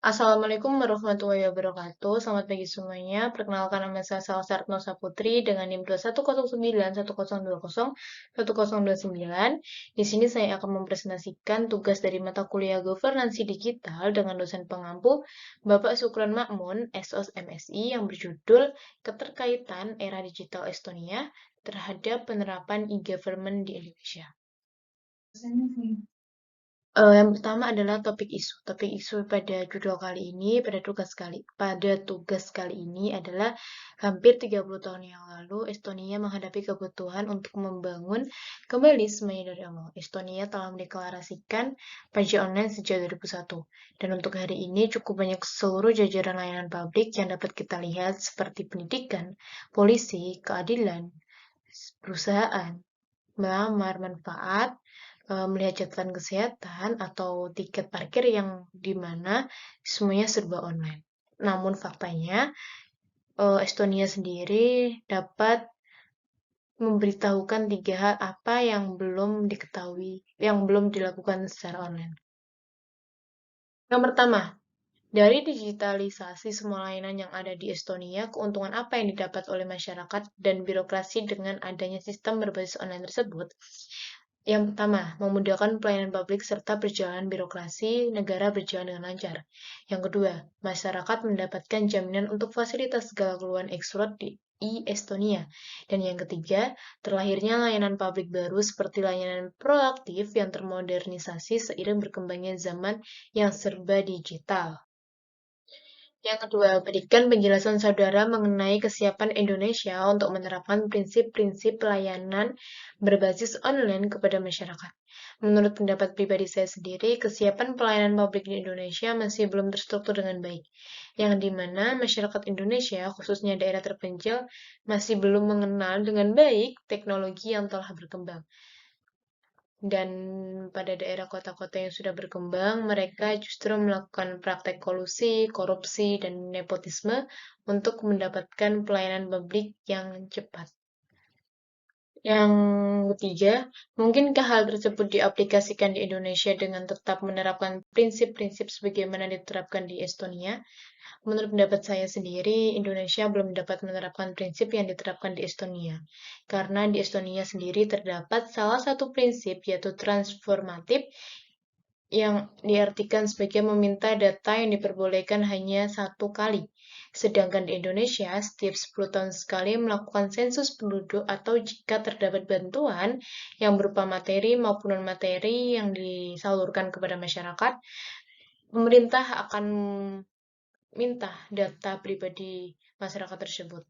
Assalamualaikum warahmatullahi wabarakatuh. Selamat pagi semuanya. Perkenalkan nama saya Salsa Retnosa Putri dengan NIM 21091001029. Di sini saya akan mempresentasikan tugas dari mata kuliah Governansi Digital dengan dosen pengampu Bapak Sukron Makmun, SOS MSI, yang berjudul Keterkaitan Era Digital Estonia terhadap penerapan e-government di Indonesia. Yang pertama adalah topik isu. Topik isu pada tugas kali ini adalah hampir 30 tahun yang lalu Estonia menghadapi kebutuhan untuk membangun kembali semuanya dari awal. Estonia telah mendeklarasikan pajak online sejak 2001. Dan untuk hari ini cukup banyak seluruh jajaran layanan publik yang dapat kita lihat seperti pendidikan, polisi, keadilan, perusahaan, melamar manfaat, melihat catatan kesehatan atau tiket parkir yang dimana semuanya serba online. Namun faktanya, Estonia sendiri dapat memberitahukan 3 hal apa yang belum diketahui, yang belum dilakukan secara online. Yang pertama, dari digitalisasi semua layanan yang ada di Estonia, keuntungan apa yang didapat oleh masyarakat dan birokrasi dengan adanya sistem berbasis online tersebut? Yang pertama, memudahkan pelayanan publik serta berjalan birokrasi negara berjalan dengan lancar. Yang kedua, masyarakat mendapatkan jaminan untuk fasilitas segala keluhan ekstrot di Estonia. Dan yang ketiga, terlahirnya layanan publik baru seperti layanan proaktif yang termodernisasi seiring berkembangnya zaman yang serba digital. Yang kedua, berikan penjelasan saudara mengenai kesiapan Indonesia untuk menerapkan prinsip-prinsip pelayanan berbasis online kepada masyarakat. Menurut pendapat pribadi saya sendiri, kesiapan pelayanan publik di Indonesia masih belum terstruktur dengan baik, yang dimana masyarakat Indonesia, khususnya daerah terpencil, masih belum mengenal dengan baik teknologi yang telah berkembang. Dan pada daerah kota-kota yang sudah berkembang, mereka justru melakukan praktek kolusi, korupsi, dan nepotisme untuk mendapatkan pelayanan publik yang cepat. Yang ketiga, mungkinkah hal tersebut diaplikasikan di Indonesia dengan tetap menerapkan prinsip-prinsip sebagaimana diterapkan di Estonia? Menurut pendapat saya sendiri, Indonesia belum dapat menerapkan prinsip yang diterapkan di Estonia. Karena di Estonia sendiri terdapat salah satu prinsip, yaitu transformatif, yang diartikan sebagai meminta data yang diperbolehkan hanya 1 kali. Sedangkan di Indonesia, setiap 10 tahun sekali melakukan sensus penduduk atau jika terdapat bantuan yang berupa materi maupun non-materi yang disalurkan kepada masyarakat, pemerintah akan minta data pribadi masyarakat tersebut.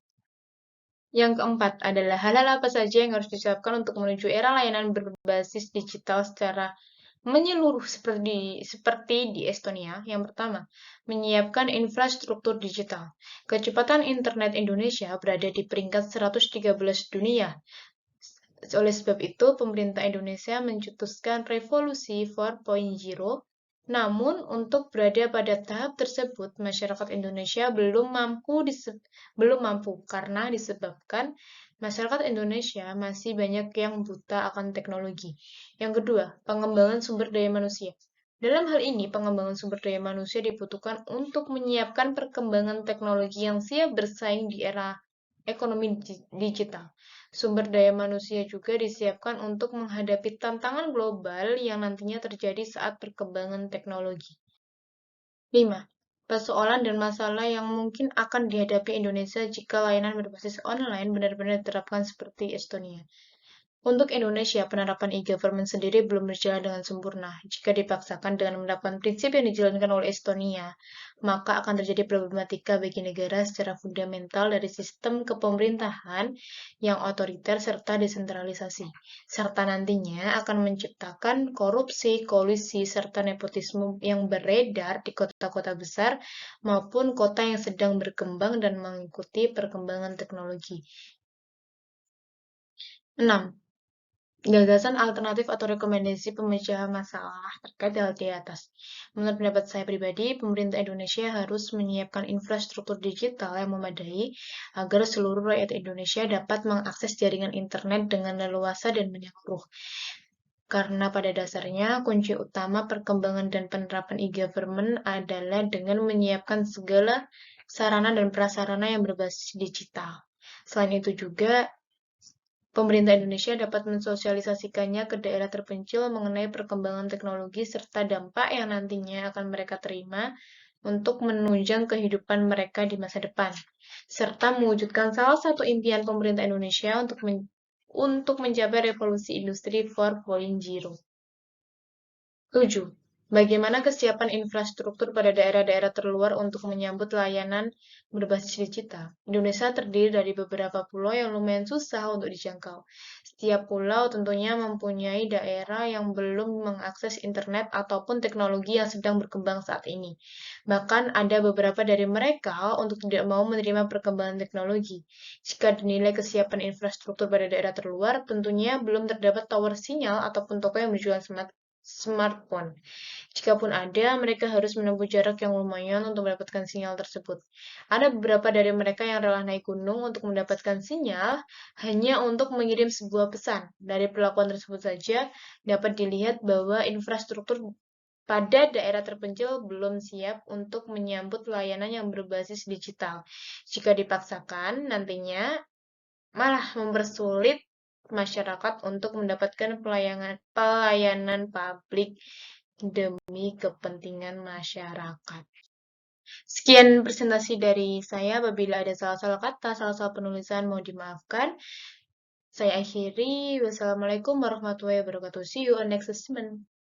Yang keempat adalah hal-hal apa saja yang harus disiapkan untuk menuju era layanan berbasis digital secara menyeluruh seperti di Estonia. Yang pertama, menyiapkan infrastruktur digital. Kecepatan internet Indonesia berada di peringkat 113 dunia. Oleh sebab itu, pemerintah Indonesia mencetuskan revolusi 4.0. Namun, untuk berada pada tahap tersebut, masyarakat Indonesia belum mampu karena disebabkan masyarakat Indonesia masih banyak yang buta akan teknologi. Yang kedua, pengembangan sumber daya manusia. Dalam hal ini, pengembangan sumber daya manusia dibutuhkan untuk menyiapkan perkembangan teknologi yang siap bersaing di era ekonomi digital. Sumber daya manusia juga disiapkan untuk menghadapi tantangan global yang nantinya terjadi saat perkembangan teknologi. 5. Persoalan dan masalah yang mungkin akan dihadapi Indonesia jika layanan berbasis online benar-benar diterapkan seperti Estonia. Untuk Indonesia, penerapan e-government sendiri belum berjalan dengan sempurna. Jika dipaksakan dengan menerapkan prinsip yang dijalankan oleh Estonia, maka akan terjadi problematika bagi negara secara fundamental dari sistem kepemerintahan yang otoriter serta desentralisasi, serta nantinya akan menciptakan korupsi, kolusi, serta nepotisme yang beredar di kota-kota besar maupun kota yang sedang berkembang dan mengikuti perkembangan teknologi. 6. Gagasan alternatif atau rekomendasi pemecahan masalah terkait hal di atas. Menurut pendapat saya pribadi, pemerintah Indonesia harus menyiapkan infrastruktur digital yang memadai agar seluruh rakyat Indonesia dapat mengakses jaringan internet dengan leluasa dan menyeluruh. Karena pada dasarnya, kunci utama perkembangan dan penerapan e-government adalah dengan menyiapkan segala sarana dan prasarana yang berbasis digital. Selain itu juga, pemerintah Indonesia dapat mensosialisasikannya ke daerah terpencil mengenai perkembangan teknologi serta dampak yang nantinya akan mereka terima untuk menunjang kehidupan mereka di masa depan, serta mewujudkan salah satu impian pemerintah Indonesia untuk mencapai revolusi industri 4.0. 7. Bagaimana kesiapan infrastruktur pada daerah-daerah terluar untuk menyambut layanan berbasis digital? Indonesia terdiri dari beberapa pulau yang lumayan susah untuk dijangkau. Setiap pulau tentunya mempunyai daerah yang belum mengakses internet ataupun teknologi yang sedang berkembang saat ini. Bahkan ada beberapa dari mereka untuk tidak mau menerima perkembangan teknologi. Jika dinilai kesiapan infrastruktur pada daerah terluar, tentunya belum terdapat tower sinyal ataupun toko yang berjualan smartphone. Jikapun ada, mereka harus menempuh jarak yang lumayan untuk mendapatkan sinyal tersebut. Ada beberapa dari mereka yang rela naik gunung untuk mendapatkan sinyal hanya untuk mengirim sebuah pesan. Dari perlakuan tersebut saja dapat dilihat bahwa infrastruktur pada daerah terpencil belum siap untuk menyambut layanan yang berbasis digital. Jika dipaksakan, nantinya malah mempersulit masyarakat untuk mendapatkan pelayanan publik demi kepentingan masyarakat. Sekian presentasi dari saya. Apabila ada salah-salah kata, salah-salah penulisan, mohon dimaafkan. Saya akhiri. Wassalamualaikum warahmatullahi wabarakatuh. See you on next assessment.